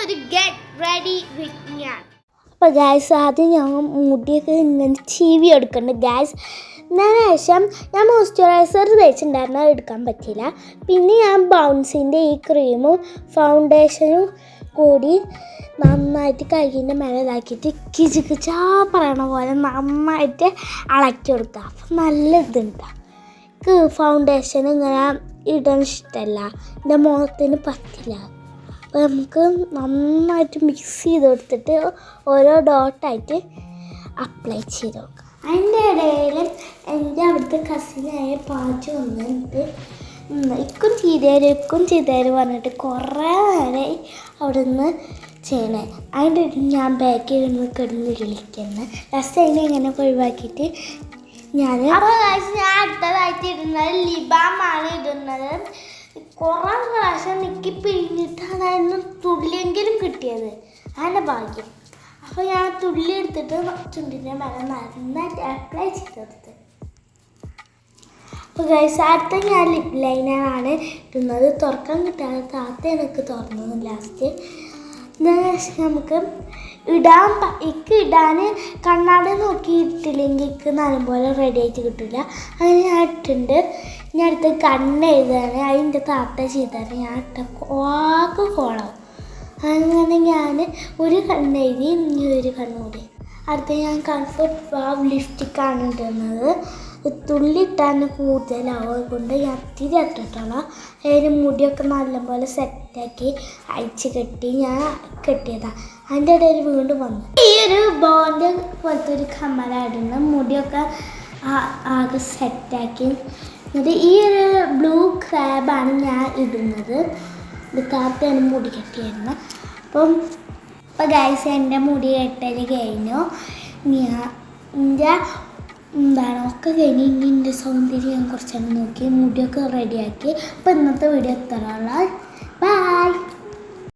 to Get Ready with ഞാൻ. അപ്പോൾ guys ആദ്യം ഞാൻ മുടിയൊക്കെ ഇങ്ങനെ ചീവി എടുക്കുന്നുണ്ട് ഗായ്സ്. അതിന് ശേഷം ഞാൻ മോയ്സ്ചറൈസർ തേച്ചിട്ടുണ്ടായിരുന്നു, അത് എടുക്കാൻ പറ്റിയില്ല. പിന്നെ ഞാൻ ബൗൺസിൻ്റെ ഈ ക്രീമും ഫൗണ്ടേഷനും കൂടി നന്നായിട്ട് കയ്യിൻ്റെ മേലെ ഇതാക്കിയിട്ട് കിച്ച് കിച്ചാ പറയണ പോലെ നന്നായിട്ട് ഇളക്കി കൊടുക്കുക. അപ്പം നല്ല ഇതുണ്ടാകും. എനിക്ക് ഫൗണ്ടേഷൻ ഇങ്ങനെ ഇടാൻ ഇഷ്ടമല്ല, എൻ്റെ മുഖത്തിന് പറ്റില്ല. അപ്പോൾ നമുക്ക് നന്നായിട്ട് മിക്സ് ചെയ്ത് കൊടുത്തിട്ട് ഓരോ ഡോട്ടായിട്ട് അപ്ലൈ ചെയ്ത് നോക്കാം. അതിൻ്റെ ഇടയിൽ എൻ്റെ അവിടുത്തെ കസിനായ പാച്ചു വന്നിട്ട് ഇക്കും ചെയ്തേരും പറഞ്ഞിട്ട് കുറേ നേരമായി അവിടെ നിന്ന് ചെയ്യണേ. അതിൻ്റെ ഇടയിൽ ഞാൻ ബാക്കിൽ നിന്ന് കിടന്ന് വിളിക്കുന്നത്. ലാസ്റ്റ് അതിനെ ഇങ്ങനെ ഒഴിവാക്കിയിട്ട് ഞാൻ അടുത്തതായിട്ട് ഇടുന്നത് ലിബാമാണ് ഇടുന്നത്. കുറേ പ്രാവശ്യം നിൽക്കി പിഴിഞ്ഞിട്ടാണ് അതിന് തുള്ളിയെങ്കിലും കിട്ടിയത്, അതിൻ്റെ ഭാഗ്യം. അപ്പോൾ ഞാൻ തുള്ളി എടുത്തിട്ട് ചുണ്ടിൻ്റെ മേലെ നന്നായിട്ട് അപ്ലൈ ചെയ്തെടുത്ത്. അപ്പോൾ ഗൈസ് അടുത്ത ഞാൻ ലിപ് ലൈനറാണ് ഇടുന്നത്. തുറക്കാൻ കിട്ടാതെ താത്ത എനിക്ക് തുറന്നത് ലാസ്റ്റ്. നമുക്ക് ഇടാൻ കണ്ണാടി നോക്കിയിട്ടില്ലെങ്കിൽ എനിക്ക് നല്ലപോലെ റെഡി ആയിട്ട് കിട്ടില്ല. അങ്ങനെ ഞാൻ ഇട്ടിട്ടുണ്ട്. ഞാൻ അടുത്ത് കണ്ണെഴുതാണ്, അതിൻ്റെ താത്ത ചെയ്താണ്. ഞാൻ ഇട്ട ആകെ കോളാവും. അങ്ങനെ ഞാൻ ഒരു കണ്ണെഴുതി, ഇനി ഒരു കണ്ണുകൂടി. അടുത്ത ഞാൻ കംഫർട്ട് വാവ് ലിപ്സ്റ്റിക്കാണ് ഇടുന്നത്. തുള്ളിയിട്ടാണ് കൂടുതലാവും കൊണ്ട് ഞാൻ ഇത്തിരി ഇട്ടിട്ടുള്ള. അതിന് മുടിയൊക്കെ നല്ലപോലെ സെറ്റാക്കി അയച്ച് കെട്ടി ഞാൻ കെട്ടിയതാണ്. അതിൻ്റെ ഇടയിൽ വീണ്ടും വന്നു ഈ ഒരു ബോണ്ട് പോലത്തെ ഒരു കമ്മലായിട്ടുണ്ട്. മുടിയൊക്കെ ആകെ സെറ്റാക്കി. എന്നിട്ട് ഈ ഒരു ബ്ലൂ ക്രാബാണ് ഞാൻ ഇടുന്നത്. ഇത് താത്തയാണ് മുടി കെട്ടിയായിരുന്നു. അപ്പോൾ ഗൈസ് എൻ്റെ മുടി കെട്ടൽ കഴിഞ്ഞു. ഒക്കെ കഴിഞ്ഞ് ഇനി എൻ്റെ സൗന്ദര്യം ഞാൻ കുറച്ചൊക്കെ നോക്കി മുടിയൊക്കെ റെഡിയാക്കി. അപ്പോൾ ഇന്നത്തെ വീഡിയോ എത്ര ബൈ.